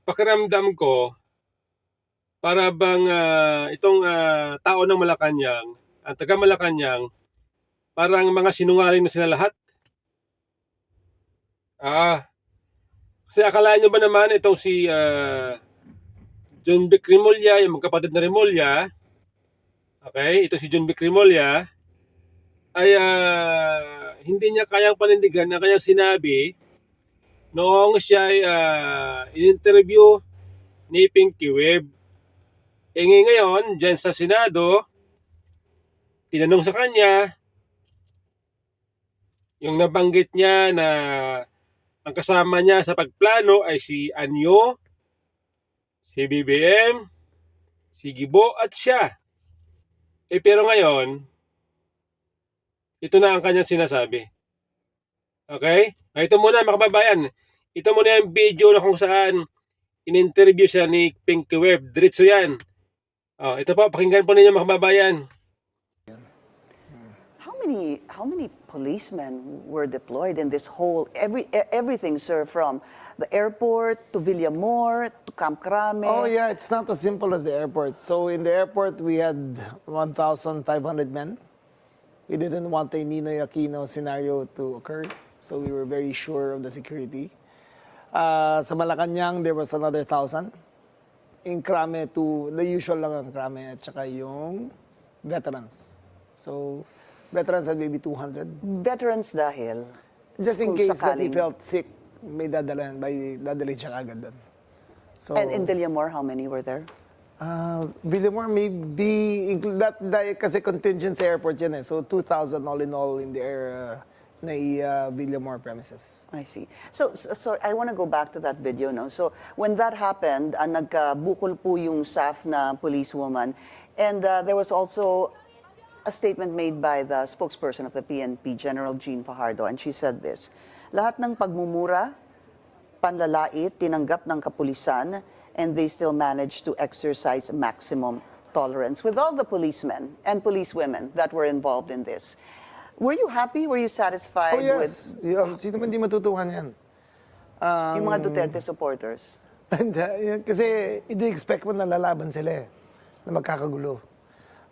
pakiramdam ko, para bang itong tao ng Malacanang, ang taga Malacanang, parang mga sinungaling na sila lahat. Kasi akalain nyo ba naman itong si Jonvic Remulla, yung magkapatid na Remulla, okay, ito si Jonvic Remulla, ay hindi niya kayang panindigan na kanyang sinabi noong siya ay in-interview ni Pinky Web. Ngayon, dyan sa Senado, tinanong sa kanya, yung nabanggit niya na ang kasama niya sa pagplano ay si Anyo, si BBM, si Gibo at siya. Pero ngayon, ito na ang kanyang sinasabi. Okay? Ito muna mga kababayan. Ito muna yung video na kung saan in-interview siya ni Pinky Web. Diretso yan. Ito po, pakinggan po ninyo mga kababayan. How many policemen were deployed in this whole everything, sir, from the airport to Villamor to Camp Crame? Oh yeah, it's not as simple as the airport. So in the airport we had 1,500 men. We didn't want a Ninoy Aquino scenario to occur, so we were very sure of the security. Sa Malacanang there was another 1,000. In Crame the usual lang ang Crame at saka yung veterans. So veterans had maybe 200. Veterans dahil? Just in case that he sakaling. felt sick, may dadalhin siya kagad doon. So, And in Villamor, how many were there? Villamor maybe, kasi contingent sa airport yan eh. So 2,000 all in all in the air na Villamor premises. I see. So I want to go back to that video, no? So when that happened, nagkabukol po yung staff na policewoman, and there was also a statement made by the spokesperson of the PNP, General Jean Fajardo, and she said this: lahat ng pagmumura, panlalait, tinanggap ng kapulisan, and they still managed to exercise maximum tolerance with all the policemen and policewomen that were involved in this. Were you happy? Were you satisfied? Oh yes, sino man di matutuhan yan. Yung mga Duterte supporters? Kasi hindi expect mo na lalaban sila eh, na magkakagulo.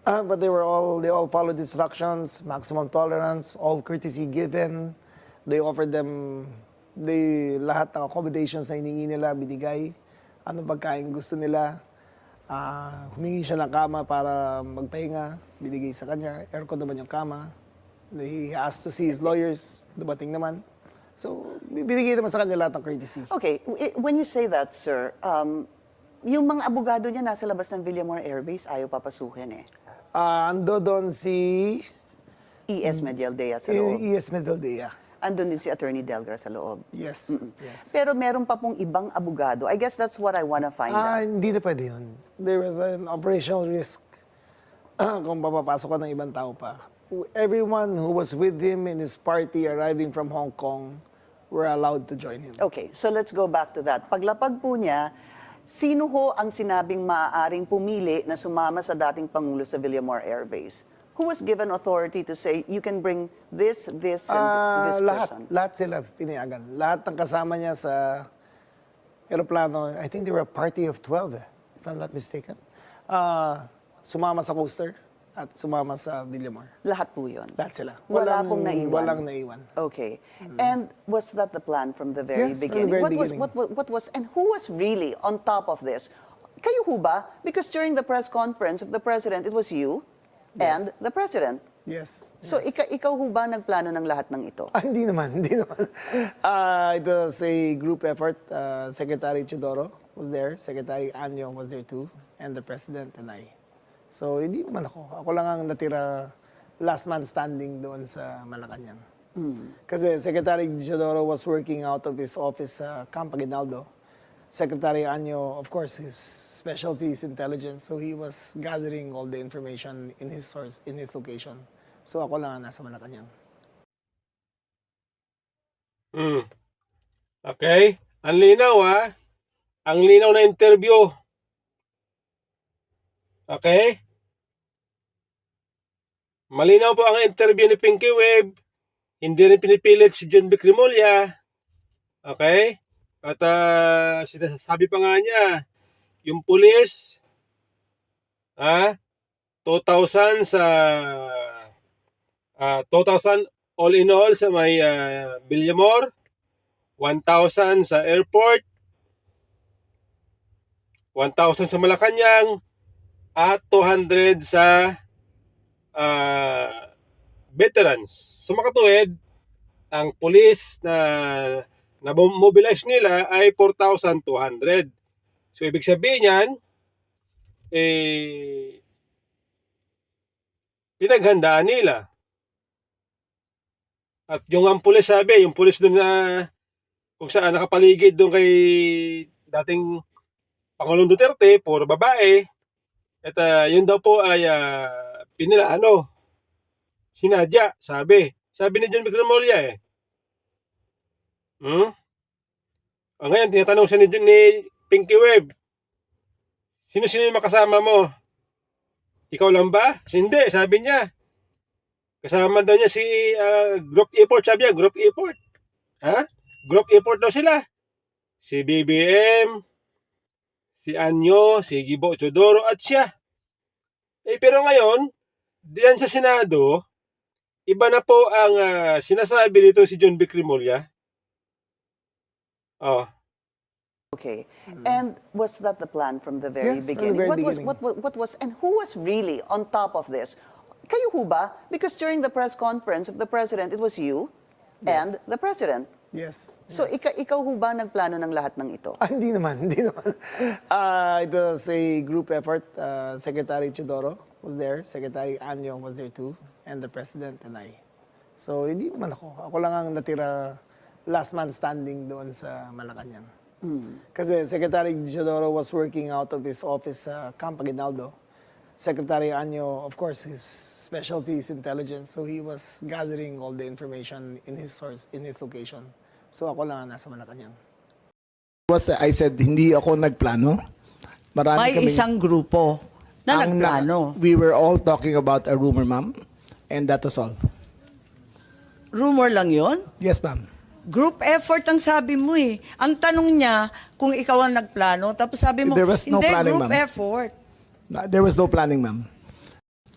But they all followed instructions, maximum tolerance, all courtesy given. They offered them, lahat ng accommodations na hiningi nila, binigay. Anong pagkain gusto nila. Humingi siya ng kama para magpahinga, binigay sa kanya. Aircon naman yung kama. He asked to see his lawyers, dumating naman. So, binigay naman sa kanya lahat ng courtesy. Okay, when you say that, sir, yung mga abogado niya nasa labas ng Villamor Air Base, ayaw papasukin eh. Ando doon si ES Medialdea sa loob. ES Medialdea. Andun din si Attorney Delgra sa loob. Yes. Yes. Pero meron pa pong ibang abogado. I guess that's what I wanna find out. Hindi na pwede yun. There was an operational risk kung papapasok ka ng ibang tao pa. Everyone who was with him in his party arriving from Hong Kong were allowed to join him. Okay, so let's go back to that. Paglapag po niya, sino ho ang sinabing maaaring pumili na sumama sa dating Pangulo sa Villamor Air Base? Who was given authority to say, you can bring this, and this person? Lahat sila pinayagan. Lahat ng kasama niya sa aeroplano, I think they were a party of 12, if I'm not mistaken. Sumama sa coaster at sumama sa Villamor. Lahat po yun? Lahat sila. Wala pong naiwan? Walang naiwan. Okay. And was that the plan from the very Yes, beginning? from the very beginning. What was, and who was really on top of this? Kayo ho ba? Because during the press conference of the President, it was you and the President. Yes. So ikaw ho ba nagplano ng lahat ng ito? Hindi naman. It was a group effort. Secretary Chidoro was there. Secretary Anyo was there too. And the President and I. So, hindi naman ako. Ako lang ang natira last man standing doon sa Malacanang. Kasi Secretary Chidoro was working out of his office sa Camp Aguinaldo. Secretary Anyo, of course, his specialty is intelligence. So, he was gathering all the information in his source, in his location. So, ako lang ang nasa Malacanang. Okay. Ang linaw Ang linaw na interview. Okay? Malinaw po ang interview ni Pinky Web. Hindi rin pinipilit si Jonvic Remulla. Okay? At sinasabi pa nga niya, yung pulis, 2,000 sa 2,000 all in all sa may Villamor, 1,000 sa airport, 1,000 sa Malacanang, at 200 sa veterans. Sa makatuwid, ang pulis na mobilize nila ay 4,200. So ibig sabihin yan, pinaghandaan nila. At yung ang pulis sabi, yung pulis doon na kung saan nakapaligid doon kay dating Pangulong Duterte, puro babae. At yun daw po ay sinadya, sabi. Sabi ni Jonvic eh. O ngayon, tinatanong siya ni Pinky Web, sino-sino yung makasama mo? Ikaw lang ba? Hindi, sabi niya. Kasama daw niya si Group Effort, sabi niya, Group Effort. Group Effort daw sila. Si BBM, si Anyo, si Gibo Chodoro at siya. Pero ngayon, diyan sa Senado, iba na po ang sinasabi dito si Jonvic Remulla. Okay. And was that the plan from the very Yes, from the beginning? very What was, and who was really on top of this? Kayo ho ba? Because during the press conference of the president, it was you and the president. Yes. So ikaw ho ba nagplano ng lahat ng ito? Hindi naman, hindi naman. It was a group effort. Secretary Chodoro was there, Secretary Anyo was there too, and the President and I. So hindi naman ako. Ako lang ang natira last man standing doon sa Malacanang. Kasi Secretary Chodoro was working out of his office sa Camp Aguinaldo. Secretary Anyo, of course, his specialty is intelligence, so he was gathering all the information in his source, in his location. So ako lang ang nasa Malacanang. I said, hindi ako nagplano. Marami May kaming- isang grupo na ang nagplano. We were all talking about a rumor, ma'am. And that was all. Rumor lang yon. Yes, ma'am. Group effort ang sabi mo eh. Ang tanong niya kung ikaw ang nagplano, tapos sabi mo, There was no hindi, planning, group ma'am. effort. There was no planning, ma'am.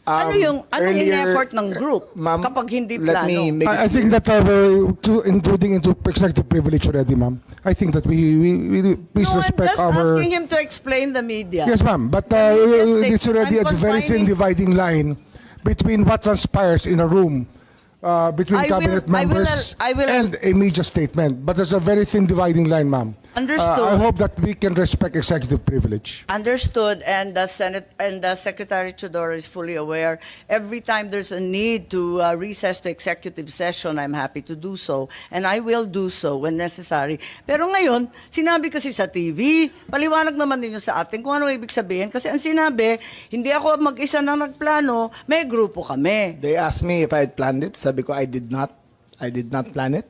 Anong Earlier, in-effort ng group ma'am, kapag hindi let plano? me make I think that intruding into executive privilege already, ma'am. I think that we please No, I'm respect just our. asking him to explain the media. Yes, ma'am. But Just it's already I'm a very thin confining- dividing line between what transpires in a room between I will- cabinet members I will- and a media statement. But there's a very thin dividing line, ma'am. I Understood. hope that we can respect executive privilege. Understood, and the Senate and the Secretary Chodoro is fully aware. Every time there's a need to recess to executive session, I'm happy to do so, and I will do so when necessary. Pero ngayon, sinabi kasi sa TV, paliwanag naman ninyo sa atin kung ano ibig sabihin. Kasi ang sinabi, hindi ako mag-isa na nagplano, may grupo kami. They asked me if I had planned it. Sabi ko, I did not. I did not plan it.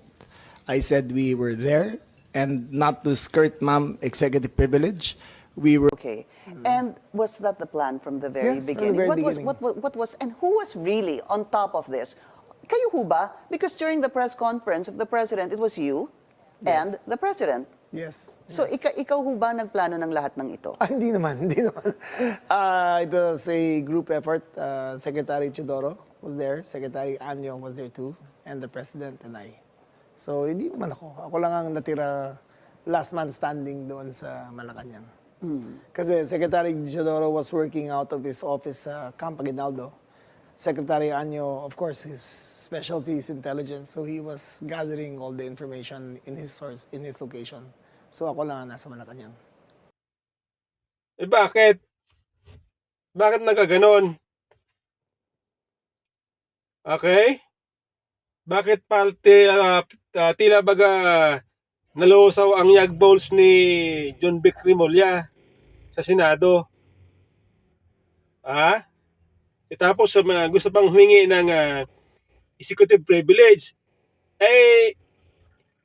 I said we were there. And not to skirt, ma'am, executive privilege, we were... Okay. And was that the plan from the very Yes, from the beginning? very What was, and who was really on top of this? Kayo ho ba? Because during the press conference of the president, it was you and the president. Yes. So ikaw ho ba nagplano ng lahat ng ito? Hindi naman, hindi naman. It was a group effort. Secretary Chodoro was there, Secretary Anyo was there too, and the President and I. So hindi naman ako. Ako lang ang natira last man standing doon sa Malacanang. Kasi Secretary Chodoro was working out of his office sa Camp Aguinaldo. Secretary Anyo, of course, his specialty is intelligence, so he was gathering all the information in his source, in his location. So ako lang ang nasa Malacanang. Bakit? Bakit nagkaganon? Okay? Bakit tila baga nalusaw ang yag balls ni Jonvic Remulla sa Senado? Tapos gusto pang humingi ng executive privilege.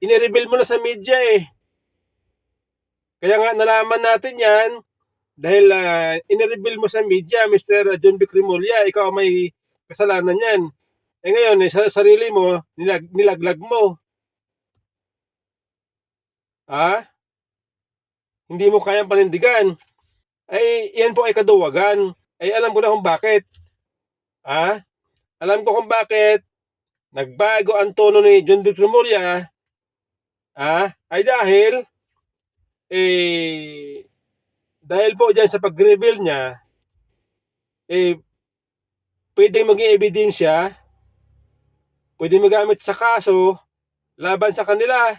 Inireveal mo na sa media eh. Kaya nga nalaman natin yan dahil inireveal mo sa media, Mr. Jonvic Remulla, ikaw ang may kasalanan yan. Ngayon, sa sarili mo, nilaglag mo. hindi mo kayang panindigan, ay yan po ay kaduwagan. Ay alam ko na kung bakit. Alam ko kung bakit nagbago ang tono ni Jonvic Remulla, ay dahil po dyan sa pag-reveal niya, pwedeng maging ebidensya, pwedeng magamit sa kaso laban sa kanila.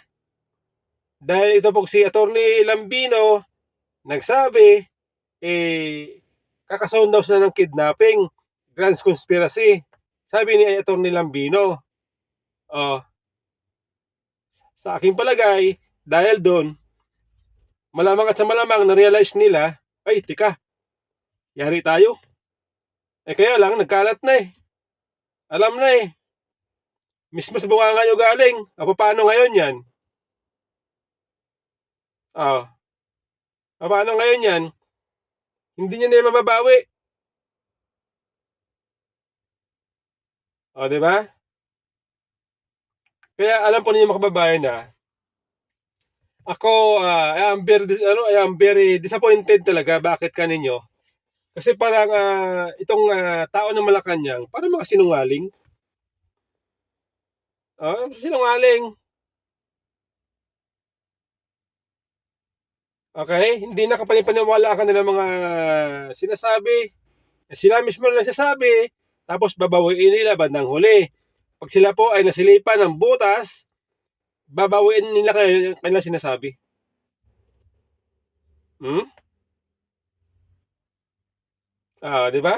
Dahil ito po si Attorney Lambino nagsabi, kakasaon daw sila ng kidnapping, grand conspiracy. Sabi ni Attorney Lambino. Sa aking palagay, dahil doon, malamang at sa malamang na-realize nila, ay, tika, yari tayo. Kaya lang, nagkalat na eh. Alam na eh. Mismo sa bunganga nyo galing. Paano ngayon yan? Paano ngayon yan? Hindi nyo na yung mababawi. Diba? Kaya alam po ninyo mga kababayan na, ako, I am very disappointed talaga. Bakit kaninyo? Kasi parang itong tao ng Malacanang, parang mga sinungaling. Sinungaling. Okay? Hindi na kapanipaniwala ka nila mga sinasabi. Sila mismo lang nagsasabi, tapos babawiin nila bandang huli. Pag sila po ay nasilipan ng butas, babawiin nila kanilang sinasabi. Di ba?